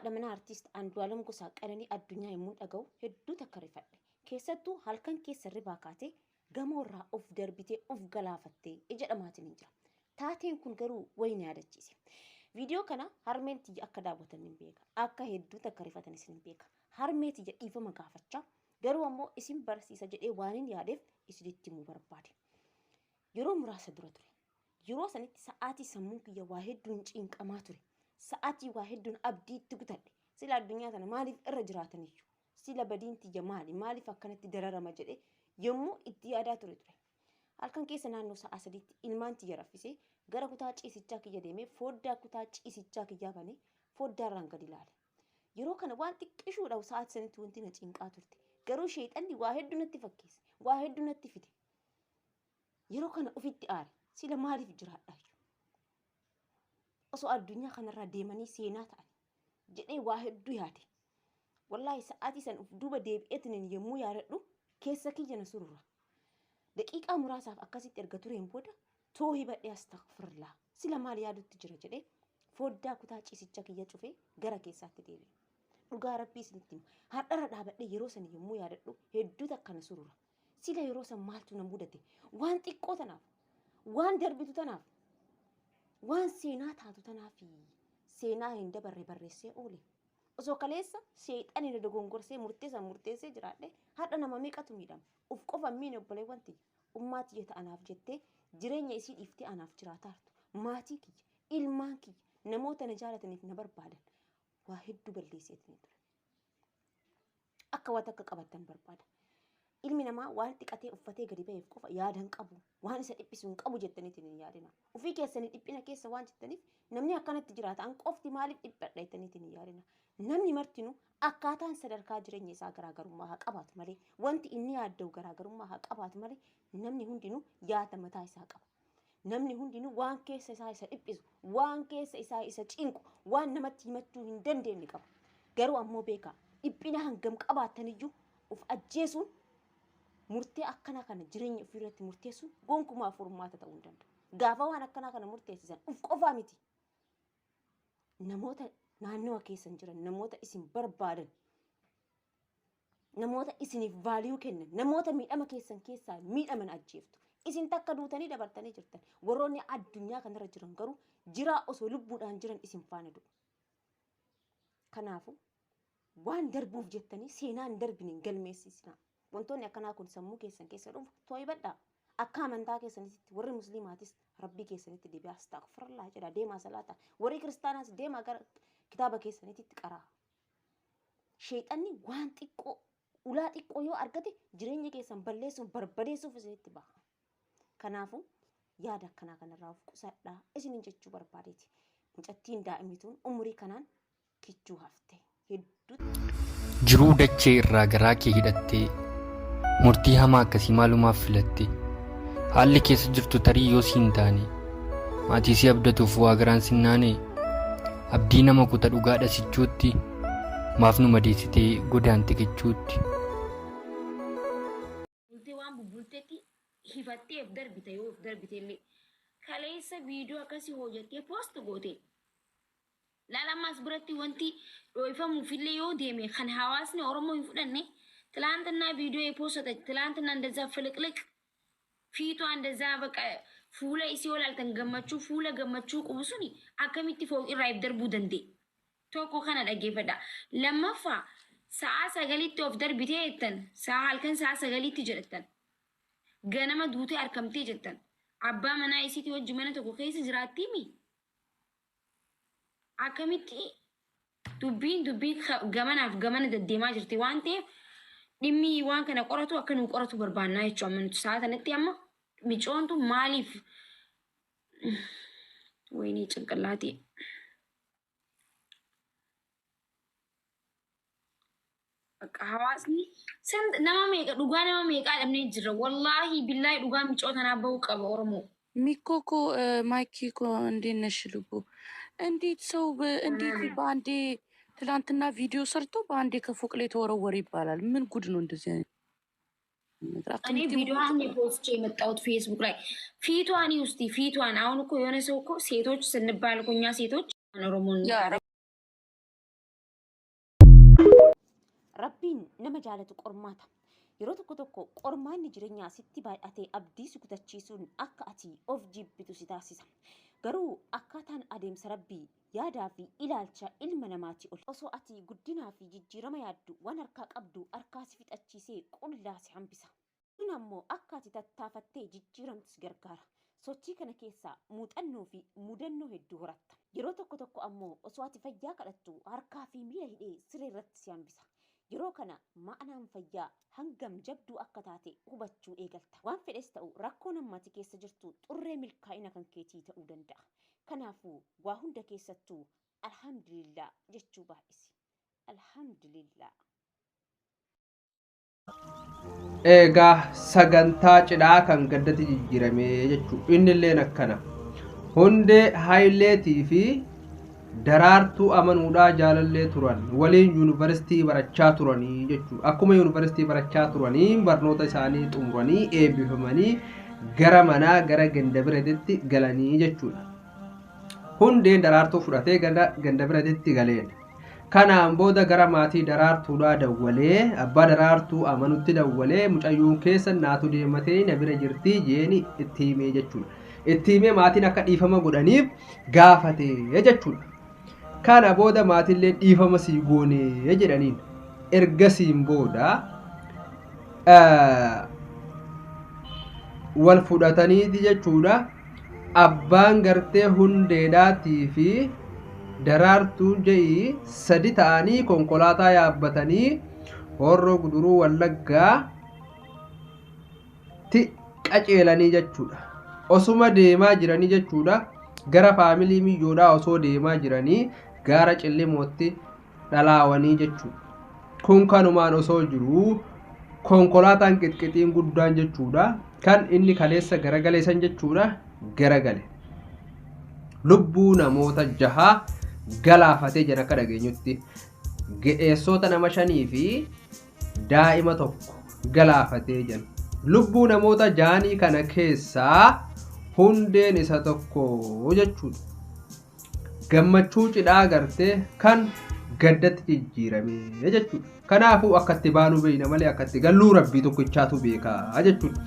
haadha mana artiist Andu'aalam Gosaa Qananii Addunyaa yommuu dhaga'u hedduu takka rifadhe. Keessattuu halkan keessa ribaa kaatee gamoorraa of darbitee of galaafattee jedhamaatiin hin jira. Taateen kun garuu wayina yaadachiise. Viidiyoo kana harmeen tiyya akka daawwatan hin beeka. Akka hedduu takka rifatanis hin beeka. Harmee tiyya dhiifama gaafachaa garuu ammoo isin barsiisa jedhee waan hin yaadeef isinitti himuu barbaade. Yeroo muraasa dura ture. Yeroo sanitti sa'aatii sammuu kiyya waa hedduun cinqamaa ture. Sa'aatii waa hedduun abdiitti gutadhe. Sila addunyaa tana maaliif irra jiraataniyyuu? Sila badiin tiyya maaliif akkanatti dararama jedhee yommuu itti yaadaa ture. Halkan keessa naannoo sa'a sadiitti ilmaan tiyya raffisee gara kutaa ciisichaa kiyya deemee foddaa kutaa ciisichaa kiyyaa banee foddaarraan gadi ilaale. Yeroo kana waan xiqqishuudhaaf sa'aatii sanitti wanti na cinqaa turte. Garuu sheexanni waa hedduu natti fakkeesse. Waa hedduu natti fide. Yeroo kana ofitti aare. Sila maaliif jiraadhaa? Osoo addunyaa kanarraa deemanii seenaa ta'an jedhee waa hedduu yaade. Wallaahi sa'aatii san uf duuba deebi'eetiin yommuu yaadadhu keessa kiyya na surura. Daqiiqaa muraasaaf akkasitti erga tureen booda toohii badhee astaghfirullah. Sila maal yaadutti jira jedhee foddaa kutaa ciisicha kiyya cufee gara keessaatti deebi'e. Dhugaa rabbii isinitti hima. Har'arra dhaabadhee yeroo san yommuu yaadadhu hedduu takka na surura. Sila yeroo san maaltu na mudate? Waan xiqqoo tanaaf, waan darbitu tanaaf, waan seenaa taatu tanaaf seenaa hin dabarre barreessee oole. Osoo kaleessa sheexanii na dogongorsee murteessee jiraadhe har'a nama meeqatu miidhama? Uf qofa miine obboleewwan tiyya. Ummaa tiyya ta'anaaf jettee jireenya isii dhiiftee anaaf jiraataartu. Maatii kiyya, ilmaan kiyya, namoota na jaalataniif na barbaadan waa hedduu balleesseetiin ture. Akka waan takka qabattan barbaada. Ilmi namaa waan xiqqatee uffatee gadi ba'eef qofa yaadan qabu. Waan isa dhiphisu hin qabu jettaniitiin hin yaadina. Ofii keessanii dhiphina keessa waan jettaniif namni akkanatti jiraata. An qofti maaliif dhiphadha jettaniitiin hin yaadina. Namni martinuu akkaataan sadarkaa jireenya isaa garaagarummaa haa qabaatu malee wanti inni yaadda'u garaagarummaa haa qabaatu malee namni hundinuu yaada mataa isaa qaba. Namni hundinuu waan keessa isaa isa dhiphisu, waan keessa isaa isa cinqu, waan namatti himachuu hin dandeenye qaba. Garuu ammoo beekaa dhiphina hangam qabaataniyyuu of ajjeesuun murtee akkana kana jireenya ofii irratti murteessuun gonkumaa furmaata ta'uu hin danda'u. Gaafa waan akkana kana murteessisan uf qofaa miti. Namoota naannoo keessan jiran, namoota isin barbaadan, namoota isiniif vaaliyuu kennan, namoota miidhama keessan keessaa miidhaman ajjeeftu. Isin takka duutanii dabartanii jirtan. Warroonni addunyaa kanarra jiran garuu jiraa osoo lubbuudhaan jiran isin faana du'u. Kanaafuu waan darbuuf jettanii seenaa hin darbine galmeessisna. Wantoonni akkanaa kun sammuu keessan keessa dhufu tooyi badhaa. Akka amantaa keessanitti warri musliimaatis rabbii keessanitti deebi'aa astaghfirullah jedha deemaa salaata. Warri kiristaanaas deemaa gara kitaaba keessanitti qaraa. Sheexanni waan xiqqoo ulaa xiqqoo yoo argate jireenya keessan balleessuuf barbadeessuuf isinitti baha. Kanaafuu yaada akkanaa kanarraa of qusadhaa isinin jechuu barbaadeeti. Mucattiin daa'imnituun umurii kanaan kichuu hafte. Jiruu dachee irraa garaa kee hidhattee murtii hamaa akkasii maalumaaf filatte haalli keessa jirtu tarii yoo siin taane maatii si abdatuuf waa garaan sin naane abdii nama kuta dhugaadha sichuutti maaf nu madeessitee godaan xiqichuutti. Hifattee darbite yoo darbite illee kaleessa viidiyoo akkasii hojjettee poost goote. Lalamas biratti wanti dho'ifamuufillee yoo deeme kan hawaasni Oromoo hin fudhanne ትላንትና ቪዲዮ የፖስተች ትላንትና እንደዛ ፍልቅልቅ ፊቷ እንደዛ በቃ ፉለ ሲወል አልተንገመቹ ፉለ ገመቹ ቁብሱኒ አከሚቲ ፎቅ ራይብ ደርቡ ደንዴ ቶኮ ከነ ደገፈዳ ለማፋ ሰዓ ሰገሊት ኦፍ ደርቢቴ የተን ሰዓ አልከን ሰዓ ሰገሊት ጀረተን ገነመ ዱቴ አርከምቴ ጀተን አባ መና ይሲቲ ወጅ መነ ቶኮ ከይስ ጅራቲሚ አከሚቲ ዱቢ ገመናፍ ገመነ ደዴማ ጅርቲ ዋንቴ dhimmi waan kana qoratu akka nu qoratu barbaannaa jechuudha amantu sa'aatanatti amma micoontu maaliif wayinii cinqallaati akka hawaasni nama meeqa dhugaa nama meeqaa dhabnee jirra wallaahi billaahi dhugaa micoota naa bahuu qaba Oromoo. ሚኮኮ ማይኪኮ እንዴት ነሽ ልቡ? እንዴት ሰው እንዴት በአንዴ ትላንትና ቪዲዮ ሰርቶ በአንዴ ከፎቅ ላይ ተወረወረ ይባላል? ምን ጉድ ነው እንደዚህ አይነት? እኔ ቪዲዮዋን ፖስት የመጣሁት ፌስቡክ ላይ ፊቷን ውስጥ ፊቷን አሁን እኮ የሆነ ሰው እኮ ሴቶች ስንባል እኮ እኛ ሴቶች ኦሮሞን Rabbiin nama jaalatu qormaata. Yeroo tokko tokko qormaanni jireenyaa sitti baay'atee abdii si kutachiisuun akka ati of jibbitu si taasisa. Garuu akkaataan adeemsa Rabbii yaadaa fi ilaalcha ilma namaati ol. Osoo ati guddinaa fi jijjiirama yaaddu waan harkaa qabdu harkaa si fixachiisee qullaa si hambisa. Kun ammoo akka ati tattaafattee jijjiiramtu si gargaara. Sochii kana keessaa muuxannoo fi mudannoo hedduu horatta. Yeroo tokko tokko ammoo osoo ati fayyaa kadhattu harkaa fi miila hidhee siree irratti si hambisa. Yeroo kana ma'anaan fayyaa hangam jabduu akka taate hubachuu eegalta. Waan fedhes ta'u rakkoo namatti keessa jirtu xurree milkaa'ina kan keetii ta'uu danda'a. Kanaafuu waa hunda keessattuu alhamdulillah jechuu baay'isi. Alhamdulillah. Egaa sagantaa cidhaa kan gaddatti jijjiirame jechuudha. Inni illee akkana. Hundee Hayileetii fi Daraartuu amanuudhaa jaalallee turan waliin yuunivarsiitii barachaa turanii jechuudha. Akkuma yuunivarsiitii barachaa turanii barnoota isaanii xumuranii eebbifamanii gara manaa gara ganda biraatti galanii jechuudha. Hundeen Daraartuu fudhatee ganda biraatti galeen. Kanaan booda gara maatii Daraartuudhaa dawwalee abbaa Daraartuu amanutti dawwalee mucayyuun keessa naatu deematee na bira jirtii jeeni itti himee jechuudha. Itti himee maatiin akka dhiifama godhaniif gaafatee jechuudha. Kana booda maatillee dhiifama sii goonee jedhaniin ergasiin booda wal fudhataniiti jechuudha. Abbaan gartee hundeedhaatii fi Daraartuun je'ii sadi ta'anii konkolaataa yaabbatanii Horroo Guduruu Wallaggaa ti qaceelanii jechuudha. Osuma deemaa jiranii jechuudha. Gara faamilii miyyoodhaa osoo deemaa jiranii gaara Cillimootti dhalaawanii jechuudha. Kun kanumaan osoo jiruu konkolaataan qixqixiin guddaan jechuudha. Kan inni kaleessa garagaleessan jechuudha garagale. Lubbuu namoota 6 galaafatee jira akka dhageenyutti. Ga'eessota nama 5 fi daa'ima 1 galaafatee jira. Lubbuu namoota 6 kana keessaa hundeen isa tokko jechuudha. Gammachuu cidhaa gartee kan gaddatti jijjiirame jechuudha. Kanaafuu akka itti baanu beeyna malee akka itti galluu Rabbii tokkichaatu beekaa jechuudha.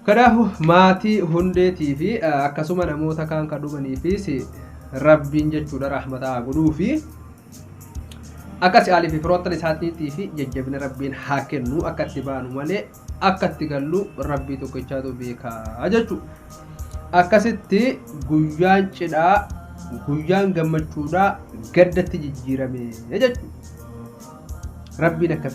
Kanaafuu maatii hundeetii fi akkasuma namoota kaan kan dhumaniifis Rabbiin jechuudha rahmataa godhuu fi akkas aalii fi firoottan isaatiitii fi jajjabina Rabbiin haa kennu akka itti baanu malee akka itti gallu Rabbii tokkichaatu beekaa jechuudha. Akkasitti guyyaan cidhaa guyyaan gammachuudhaa gaddatti jijjiirame jechuudha. Rabbiin akka